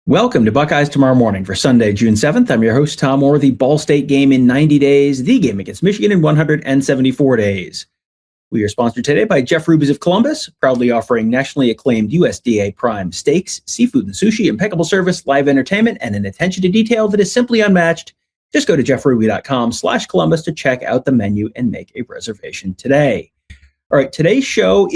Welcome to Buckeyes Tomorrow Morning for Sunday, June 7th. I'm your host, Tom Orr. The Ball State game in 90 days, the game against Michigan in 174 days. We are sponsored today by Jeff Ruby's of Columbus, proudly offering nationally acclaimed USDA prime steaks, seafood and sushi, impeccable service, live entertainment, and an attention to detail that is simply unmatched. Just go to jeffruby.com/Columbus to check out the menu and make a reservation today. All right, today's show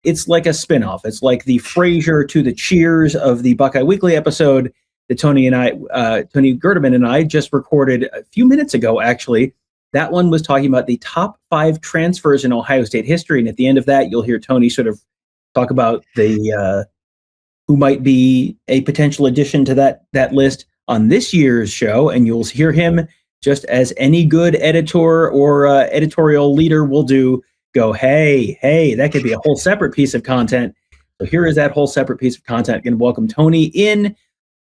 it's like a spinoff. It's like the Frasier to the Cheers of the Buckeye Weekly episode that Tony Gerdeman and I just recorded a few minutes ago, actually. That one was talking about the top 5 transfers in Ohio State history. And at the end of that, you'll hear Tony sort of talk about the who might be a potential addition to that list on this year's show. And you'll hear him, just as any good editor or editorial leader will do, go, hey, that could be a whole separate piece of content. So here is that whole separate piece of content. Going to welcome Tony in.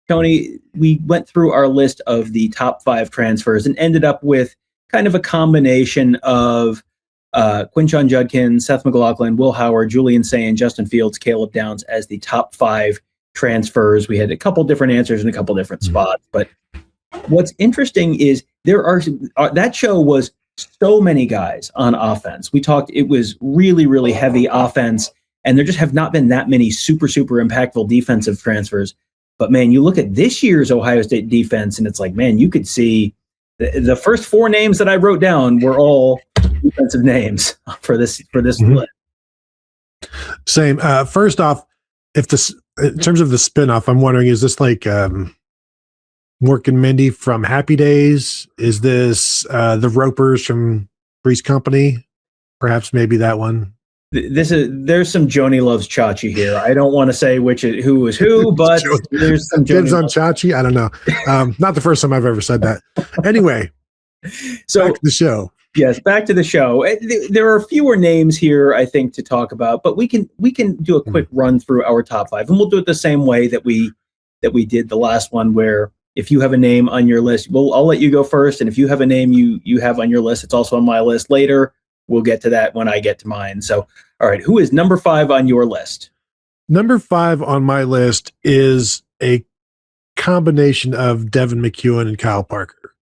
Tony, we went through our list of the top 5 transfers and ended up with kind of a combination of Quinshon Judkins, Seth McLaughlin, Will Howard, Julian Sayin, Justin Fields, Caleb Downs as the top 5 transfers. We had a couple different answers in a couple different spots. But what's interesting is that show was so many guys on offense. It was really, really heavy offense, and there just have not been that many super, super impactful defensive transfers. But man, you look at this year's Ohio State defense, and it's like, man, you could see the first 4 names that I wrote down were all defensive names for this list. Same. First off, in terms of the spinoff, I'm wondering, is this like Mork and Mindy from Happy Days? Is this the Ropers from Three's Company? Perhaps maybe that one. There's some Joni Loves Chachi here. I don't want to say who is who, but there's some Dibs on Chachi. I don't know. Not the first time I've ever said that. Anyway, so back to the show. Yes, back to the show. There are fewer names here, I think, to talk about, but we can do a quick run through our top 5, and we'll do it the same way that we did the last one, where if you have a name on your list, I'll let you go first. And if you have a name you have on your list, it's also on my list later. We'll get to that when I get to mine. So, all right, who is number 5 on your list? Number 5 on my list is a combination of Devin McEwen and Kyle Parker.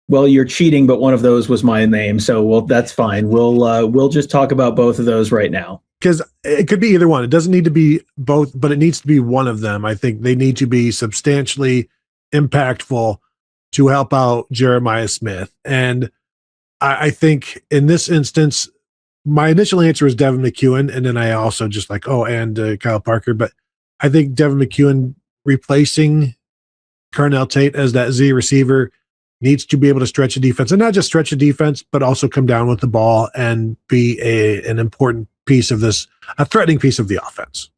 Well, you're cheating, but one of those was my name, so that's fine. We'll just talk about both of those right now. Because it could be either one. It doesn't need to be both, but it needs to be one of them. I think they need to be substantially impactful to help out Jeremiah Smith. And I think in this instance, my initial answer was Devin McEwen, and then I also just like, and Kyle Parker. But I think Devin McEwen replacing Carnell Tate as that Z receiver needs to be able to stretch a defense, and not just stretch a defense, but also come down with the ball and be an important piece of this, a threatening piece of the offense.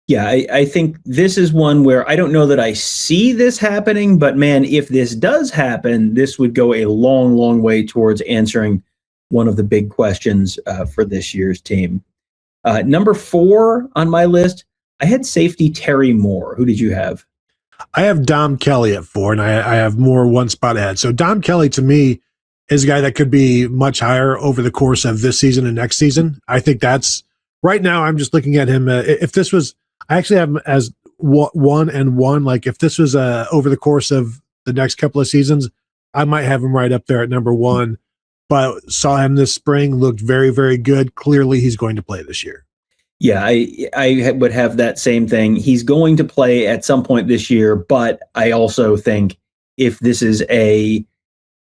Yeah, I think this is one where I don't know that I see this happening, but man, if this does happen, this would go a long, long way towards answering one of the big questions for this year's team. Number 4 on my list, I had safety Terry Moore. Who did you have? I have Dom Kelly at 4, and I have Moore one spot ahead. So Dom Kelly, to me, is a guy that could be much higher over the course of this season and next season. I think that's right now. I'm just looking at him. If this was, I actually have him as 1 and 1. Like if this was over the course of the next couple of seasons, I might have him right up there at number 1. But saw him this spring, looked very, very good. Clearly, he's going to play this year. Yeah, I would have that same thing. He's going to play at some point this year, but I also think if this is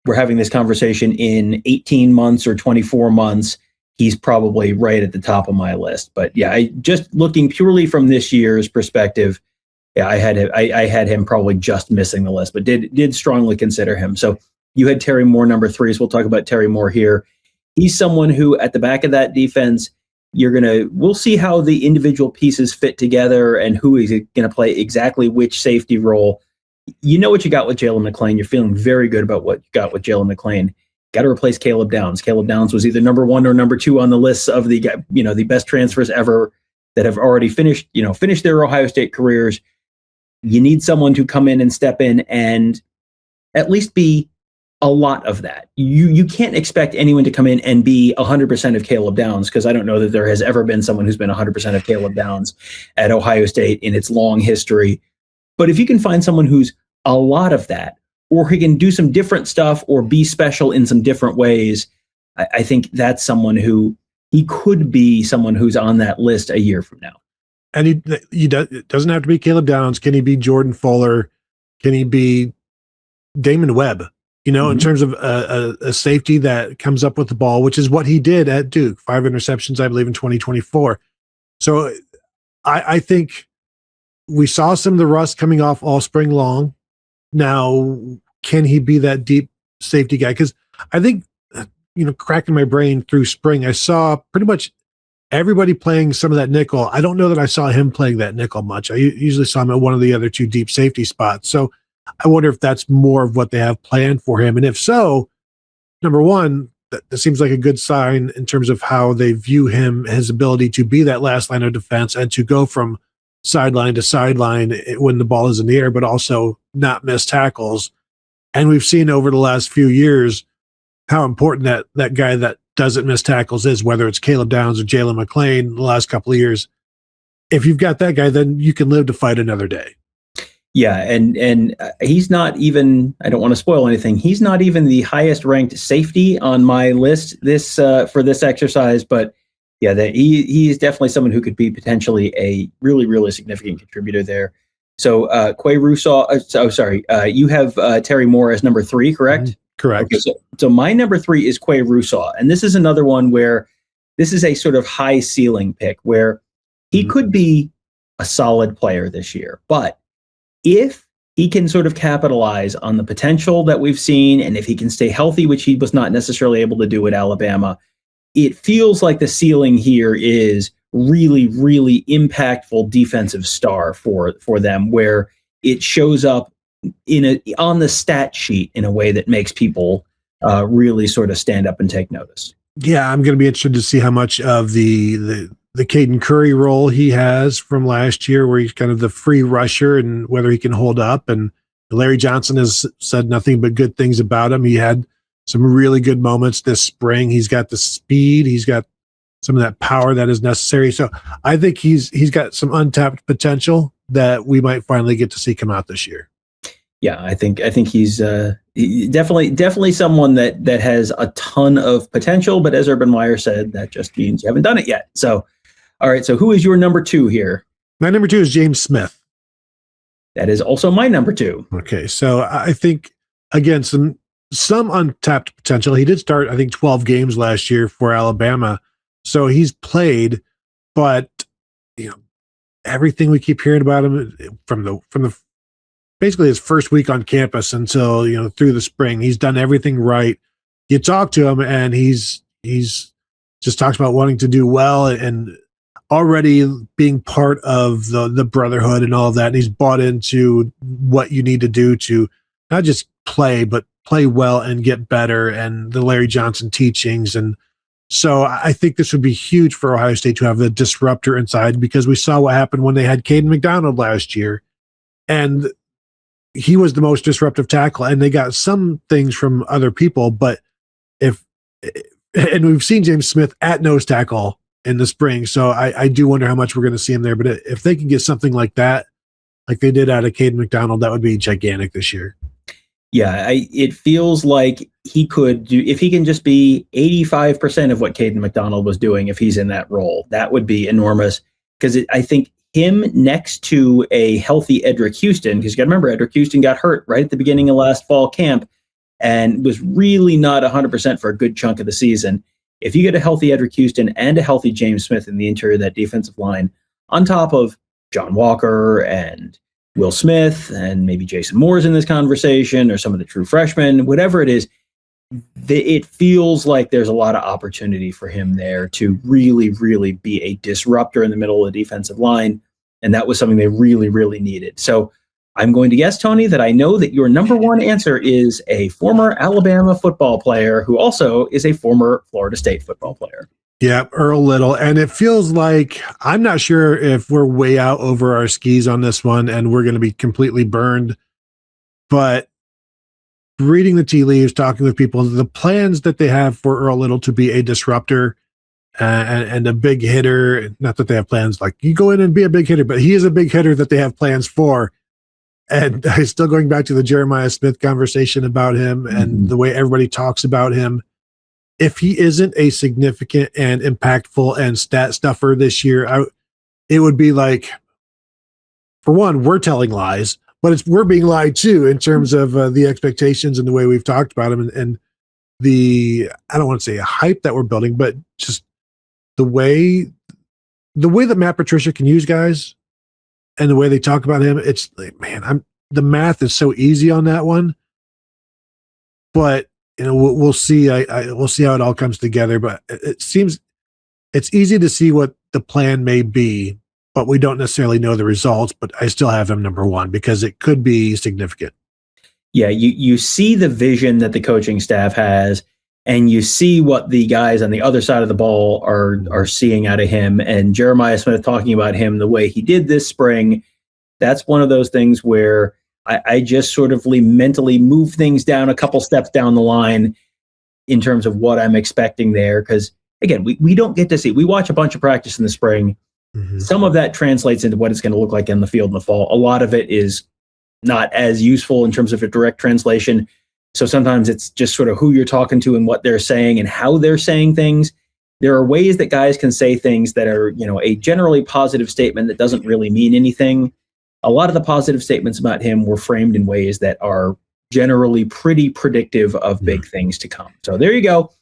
we're having this conversation in 18 months or 24 months, he's probably right at the top of my list. But yeah, just looking purely from this year's perspective, yeah, I had him probably just missing the list, but did strongly consider him. So you had Terry Moore number 3, so we'll talk about Terry Moore here. He's someone who at the back of that defense, we'll see how the individual pieces fit together and who is going to play exactly which safety role. You know what you got with Jalen McLean. You're feeling very good about what you got with Jalen McLean. Got to replace Caleb Downs. Caleb Downs was either number 1 or number 2 on the list of the best transfers ever that have already finished their Ohio State careers. You need someone to come in and step in and at least be a lot of that. You can't expect anyone to come in and be 100% of Caleb Downs, because I don't know that there has ever been someone who's been 100% of Caleb Downs at Ohio State in its long history. But if you can find someone who's a lot of that, or he can do some different stuff or be special in some different ways, I think that's someone who he could be someone who's on that list a year from now. And it doesn't have to be Caleb Downs. Can he be Jordan Fuller? Can he be Damon Webb? In terms of a safety that comes up with the ball, which is what he did at Duke, 5 interceptions, I believe, in 2024. So I think we saw some of the rust coming off all spring long. Now, can he be that deep safety guy? Because I think, cracking my brain through spring, I saw pretty much everybody playing some of that nickel. I don't know that I saw him playing that nickel much. I usually saw him at one of the other 2 deep safety spots. So I wonder if that's more of what they have planned for him. And if so, number one, that seems like a good sign in terms of how they view him, his ability to be that last line of defense and to go from sideline to sideline when the ball is in the air, but also not miss tackles. And we've seen over the last few years how important that guy that doesn't miss tackles is, whether it's Caleb Downs or Jalen McClain the last couple of years. If you've got that guy, then you can live to fight another day. Yeah, and he's not even, I don't want to spoil anything, he's not even the highest ranked safety on my list for this exercise, but yeah, he is definitely someone who could be potentially a really, really significant contributor there. So Quay Russaw, you have Terry Moore as number 3, correct? Mm-hmm. Correct. Okay, so my number 3 is Quay Russaw, and this is another one where this is a sort of high ceiling pick where he could be a solid player this year, but if he can sort of capitalize on the potential that we've seen, and if he can stay healthy, which he was not necessarily able to do at Alabama, it feels like the ceiling here is really, really impactful defensive star for them, where it shows up on the stat sheet in a way that makes people really sort of stand up and take notice. Yeah, I'm going to be interested to see how much of the Caden Curry role he has from last year, where he's kind of the free rusher, and whether he can hold up. And Larry Johnson has said nothing but good things about him. He had some really good moments this spring. He's got the speed. He's got some of that power that is necessary. So I think he's got some untapped potential that we might finally get to see come out this year. Yeah, I think he's definitely someone that has a ton of potential. But as Urban Meyer said, that just means you haven't done it yet. So, all right. So who is your number 2 here? My number 2 is James Smith. That is also my number 2. Okay, so I think again some untapped potential. He did start, I think, 12 games last year for Alabama, so he's played. But everything we keep hearing about him from the basically his first week on campus until through the spring, he's done everything right. You talk to him, and he's just talks about wanting to do well and already being part of the brotherhood and all of that. And he's bought into what you need to do to not just play, but play well and get better, and the Larry Johnson teachings. And so I think this would be huge for Ohio State to have the disruptor inside, because we saw what happened when they had Caden McDonald last year, and he was the most disruptive tackle, and they got some things from other people. But and we've seen James Smith at nose tackle in the spring, so I do wonder how much we're going to see him there. But if they can get something like that, like they did out of Caden McDonald, that would be gigantic this year. Yeah, it feels like he could do, if he can just be 85% of what Caden McDonald was doing, if he's in that role, that would be enormous. Because I think him next to a healthy Edric Houston, because you got to remember, Edric Houston got hurt right at the beginning of last fall camp and was really not 100% for a good chunk of the season. If you get a healthy Edric Houston and a healthy James Smith in the interior of that defensive line, on top of John Walker and Will Smith and maybe Jason Moore's in this conversation, or some of the true freshmen, whatever it is, it feels like there's a lot of opportunity for him there to really, really be a disruptor in the middle of the defensive line. And that was something they really, really needed. So I'm going to guess, Tony, that I know that your number 1 answer is a former Alabama football player who also is a former Florida State football player. Yeah, Earl Little. And it feels like, I'm not sure if we're way out over our skis on this one and we're going to be completely burned, but reading the tea leaves, talking with people, the plans that they have for Earl Little to be a disruptor and a big hitter, not that they have plans like you go in and be a big hitter, but he is a big hitter that they have plans for. And I still going back to the Jeremiah Smith conversation about him and the way everybody talks about him. If he isn't a significant and impactful and stat stuffer this year, it would be like, for one, we're telling lies, but we're being lied to in terms of the expectations and the way we've talked about him and the, I don't want to say a hype that we're building, but just the way that Matt Patricia can use guys and the way they talk about him, it's like, man, the math is so easy on that one, but we'll see. We'll see how it all comes together, but it seems it's easy to see what the plan may be, but we don't necessarily know the results, but I still have him number one because it could be significant. Yeah, you see the vision that the coaching staff has, and you see what the guys on the other side of the ball are seeing out of him. And Jeremiah Smith talking about him the way he did this spring, that's one of those things where I just sort of mentally move things down a couple steps down the line in terms of what I'm expecting there. Because, again, we don't get to see. We watch a bunch of practice in the spring. Some of that translates into what it's going to look like in the field in the fall. A lot of it is not as useful in terms of a direct translation. So sometimes it's just sort of who you're talking to and what they're saying and how they're saying things. There are ways that guys can say things that are, a generally positive statement that doesn't really mean anything. A lot of the positive statements about him were framed in ways that are generally pretty predictive of big things to come. So there you go.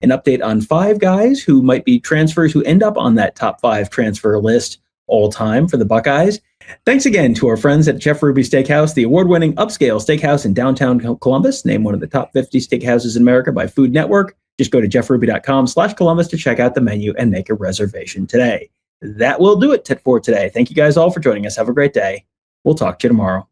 An update on 5 guys who might be transfers who end up on that top 5 transfer list all time for the Buckeyes. Thanks again to our friends at Jeff Ruby Steakhouse, the award-winning upscale steakhouse in downtown Columbus, named one of the top 50 steakhouses in America by Food Network. Just go to jeffruby.com/Columbus to check out the menu and make a reservation today. That will do it for today. Thank you guys all for joining us. Have a great day. We'll talk to you tomorrow.